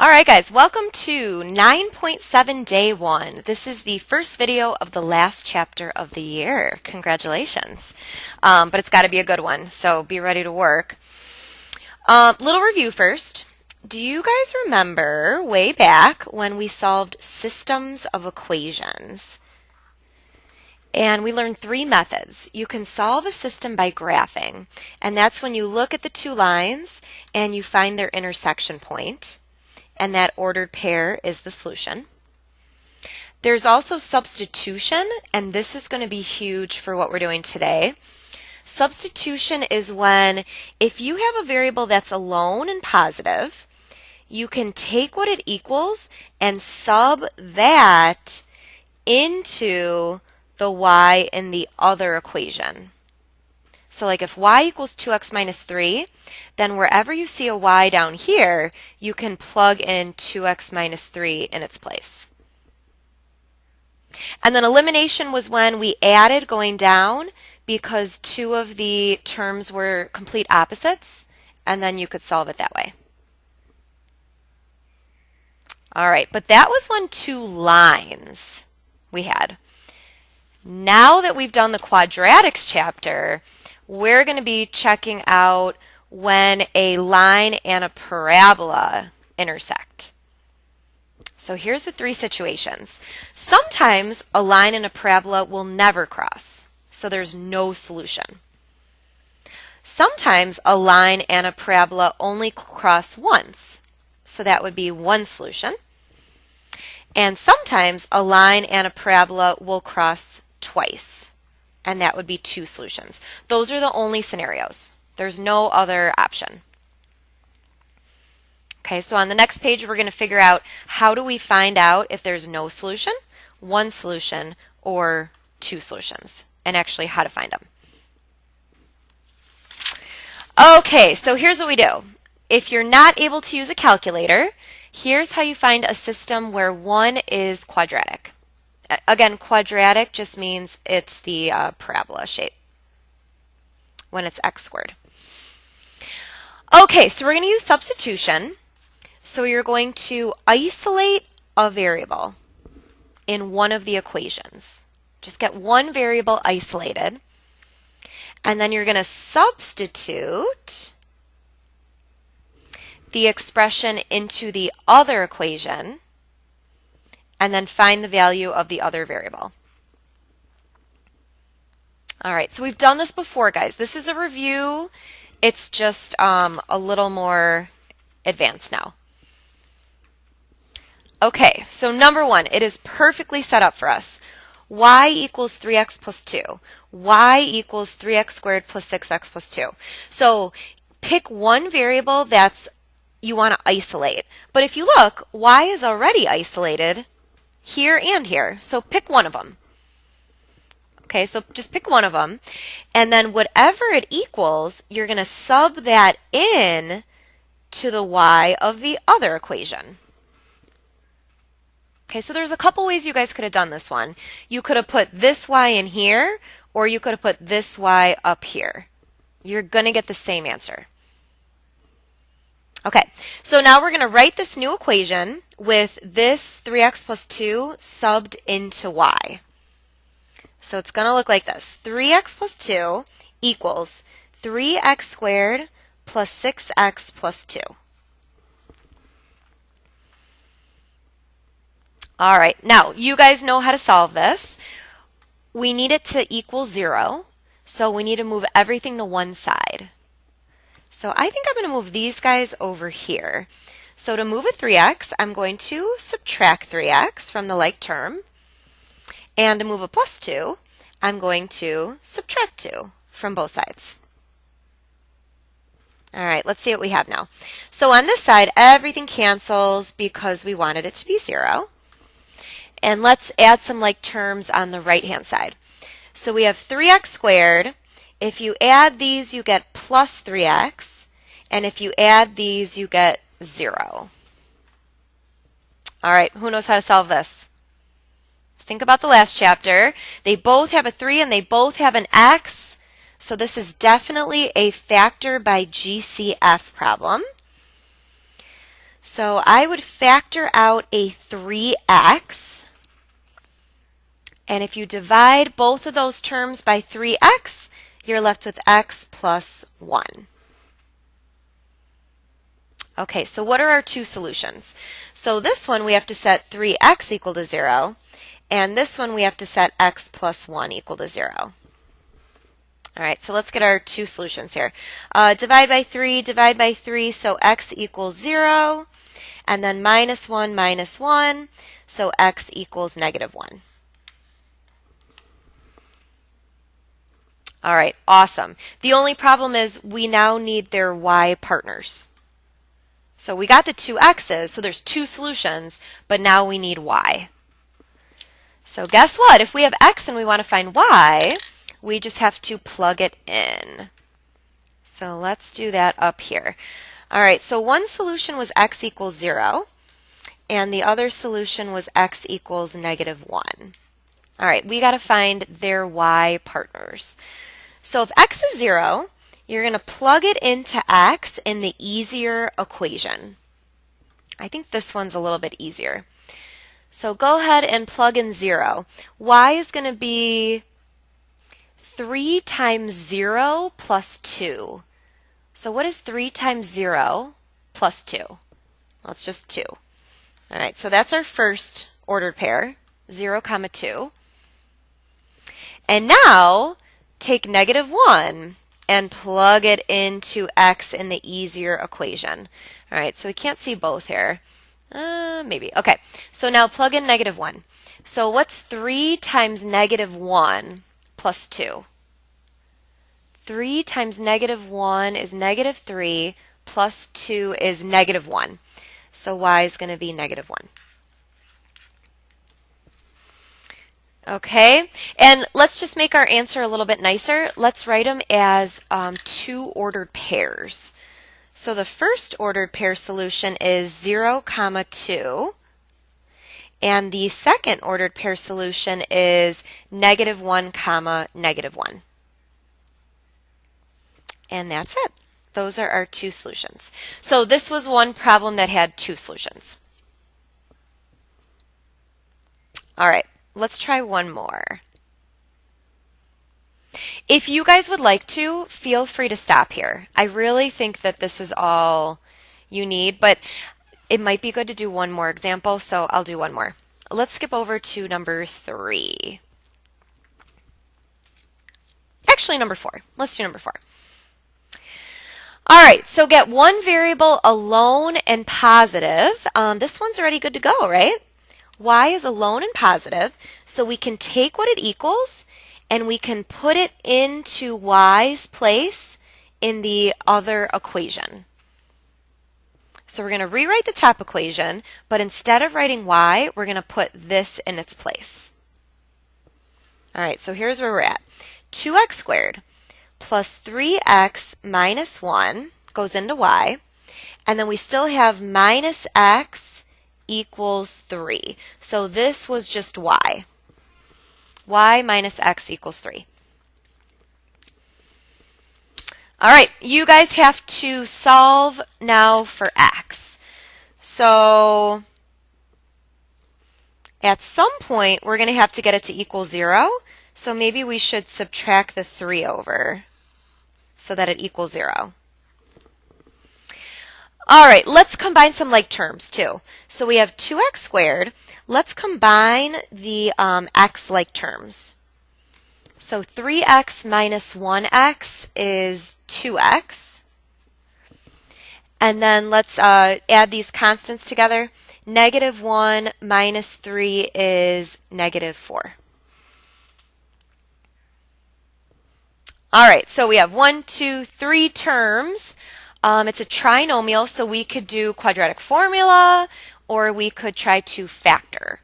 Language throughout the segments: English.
All right, guys, welcome to 9.7 Day 1. This is the first video of the last chapter of the year. Congratulations. But it's got to be a good one, so be ready to work. Little review first. Do you guys remember way back when we solved systems of equations? And we learned three methods. You can solve a system by graphing, and that's when you look at the two lines and you find their intersection point, and that ordered pair is the solution. There's also substitution, and this is going to be huge for what we're doing today. Substitution is when if you have a variable that's alone and positive, you can take what it equals and sub that into the y in the other equation. So like if y equals 2x minus 3, then wherever you see a y down here, you can plug in 2x minus 3 in its place. And then elimination was when we added going down because two of the terms were complete opposites, and then you could solve it that way. All right, but that was when two lines we had. Now that we've done the quadratics chapter, we're going to be checking out when a line and a parabola intersect. So here's the three situations. Sometimes a line and a parabola will never cross, so there's no solution. Sometimes a line and a parabola only cross once, so that would be one solution. And sometimes a line and a parabola will cross twice, and that would be two solutions. Those are the only scenarios. There's no other option. Okay, so on the next page we're going to figure out how do we find out if there's no solution, one solution, or two solutions, and actually how to find them. Okay, so here's what we do. If you're not able to use a calculator, here's how you find a system where one is quadratic. Again, quadratic just means it's the parabola shape when it's x squared. Okay, so we're going to use substitution. So you're going to isolate a variable in one of the equations. Just get one variable isolated, and then you're going to substitute the expression into the other equation, and then find the value of the other variable. All right, so we've done this before, guys. This is a review. It's just a little more advanced now. Okay, so number one, it is perfectly set up for us. Y equals 3x plus 2. Y equals 3x squared plus 6x plus 2. So pick one variable that's you want to isolate. But if you look, y is already isolated here and here, so pick one of them. Okay, so just pick one of them, and then whatever it equals, you're going to sub that in to the y of the other equation. Okay, so there's a couple ways you guys could have done this one. You could have put this y in here, or you could have put this y up here. You're going to get the same answer. Okay, so now we're going to write this new equation with this 3x plus 2 subbed into y. So it's going to look like this. 3x plus 2 equals 3x squared plus 6x plus 2. All right, now you guys know how to solve this. We need it to equal 0, so we need to move everything to one side. So I think I'm going to move these guys over here. So to move a 3x, I'm going to subtract 3x from the like term. And to move a plus 2, I'm going to subtract 2 from both sides. All right, let's see what we have now. So on this side, everything cancels because we wanted it to be 0. And let's add some like terms on the right-hand side. So we have 3x squared. If you add these, you get plus 3x. And if you add these, you get 0. All right, who knows how to solve this? Think about the last chapter. They both have a 3 and they both have an x. So this is definitely a factor by GCF problem. So I would factor out a 3x. And if you divide both of those terms by 3x, you're left with x plus 1. Okay, so what are our two solutions? So this one we have to set 3x equal to 0, and this one we have to set x plus 1 equal to 0. All right, so let's get our two solutions here. Divide by 3, so x equals 0, and then minus 1, so x equals negative 1. All right, awesome. The only problem is we now need their y partners. So we got the two x's, so there's two solutions, but now we need y. So guess what? If we have x and we want to find y, we just have to plug it in. So let's do that up here. All right, so one solution was x equals 0, and the other solution was x equals negative 1. All right, we got to find their y partners. So if x is 0, you're going to plug it into x in the easier equation. I think this one's a little bit easier. So go ahead and plug in 0. Y is going to be 3 times 0 plus 2. So what is 3 times 0 plus 2? Well, it's just 2. All right, so that's our first ordered pair, 0, comma 2. And now take negative 1 and plug it into x in the easier equation. All right, so we can't see both here. Maybe. Okay, so now plug in negative 1. So what's 3 times negative 1 plus 2? 3 times negative 1 is negative 3, plus 2 is negative 1. So y is going to be negative 1. Okay, and let's just make our answer a little bit nicer. Let's write them as two ordered pairs. So the first ordered pair solution is 0, comma 2. And the second ordered pair solution is negative 1, comma negative 1. And that's it. Those are our two solutions. So this was one problem that had two solutions. All right. Let's try one more. If you guys would like to, feel free to stop here. I really think that this is all you need, but it might be good to do one more example, so I'll do one more. Let's skip over to number 3. Actually, number 4. Let's do number 4. All right, so get one variable alone and positive. This one's already good to go, right? Y is alone and positive, so we can take what it equals and we can put it into y's place in the other equation. So we're going to rewrite the top equation, but instead of writing y, we're going to put this in its place. All right, so here's where we're at. 2x squared plus 3x minus 1 goes into y, and then we still have minus x equals 3. So this was just y. Y minus x equals 3. All right, you guys have to solve now for x. So at some point, we're going to have to get it to equal 0. So maybe we should subtract the 3 over so that it equals 0. All right, let's combine some like terms too. So we have 2x squared. Let's combine the x-like terms. So 3x minus 1x is 2x. And then let's add these constants together. Negative 1 minus 3 is negative 4. All right, so we have 1, 2, 3 terms. It's a trinomial, so we could do quadratic formula or we could try to factor.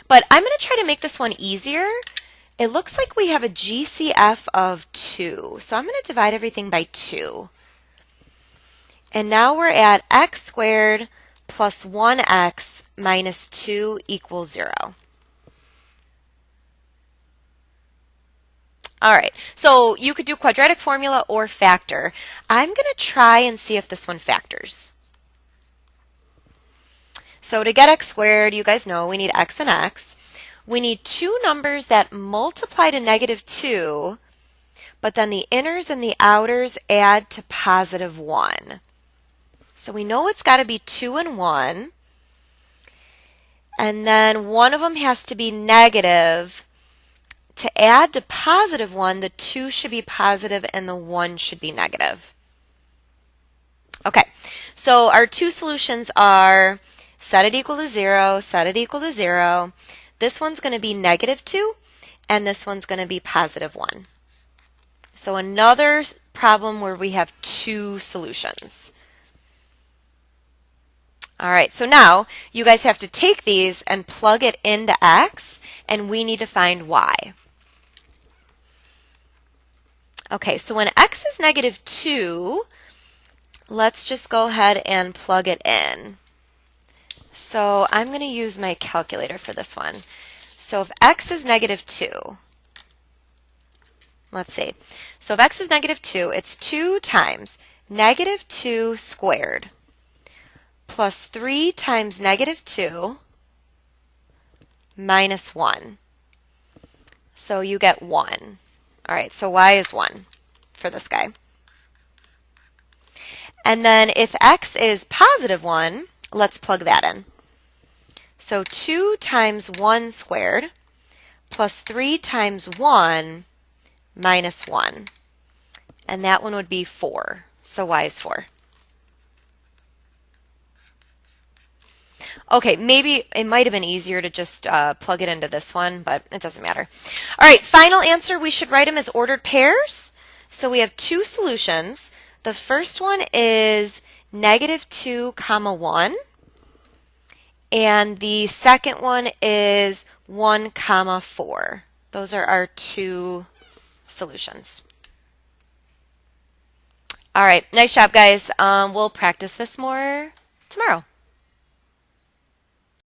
But I'm going to try to make this one easier. It looks like we have a GCF of 2, so I'm going to divide everything by 2. And now we're at x squared plus 1x minus 2 equals 0. All right, so you could do quadratic formula or factor. I'm going to try and see if this one factors. So to get x squared, you guys know we need x and x. We need two numbers that multiply to negative 2, but then the inners and the outers add to positive 1. So we know it's got to be 2 and 1. And then one of them has to be negative. To add to positive 1, the 2 should be positive and the 1 should be negative. Okay, so our two solutions are set it equal to 0, set it equal to 0. This one's going to be negative 2, and this one's going to be positive 1. So another problem where we have two solutions. All right, so now you guys have to take these and plug it into x, and we need to find y. Okay, so when x is negative 2, let's just go ahead and plug it in. So I'm going to use my calculator for this one. So if x is negative 2, let's see. So if x is negative 2, it's 2 times negative 2 squared plus 3 times negative 2 minus 1. So you get 1. All right, so y is 1 for this guy. And then if x is positive 1, let's plug that in. So 2 times 1 squared plus 3 times 1 minus 1. And that one would be 4. So y is 4. Okay, maybe it might have been easier to just plug it into this one, but it doesn't matter. All right, final answer, we should write them as ordered pairs. So we have two solutions. The first one is negative 2 comma 1. And the second one is 1 comma 4. Those are our two solutions. All right, nice job, guys. We'll practice this more tomorrow.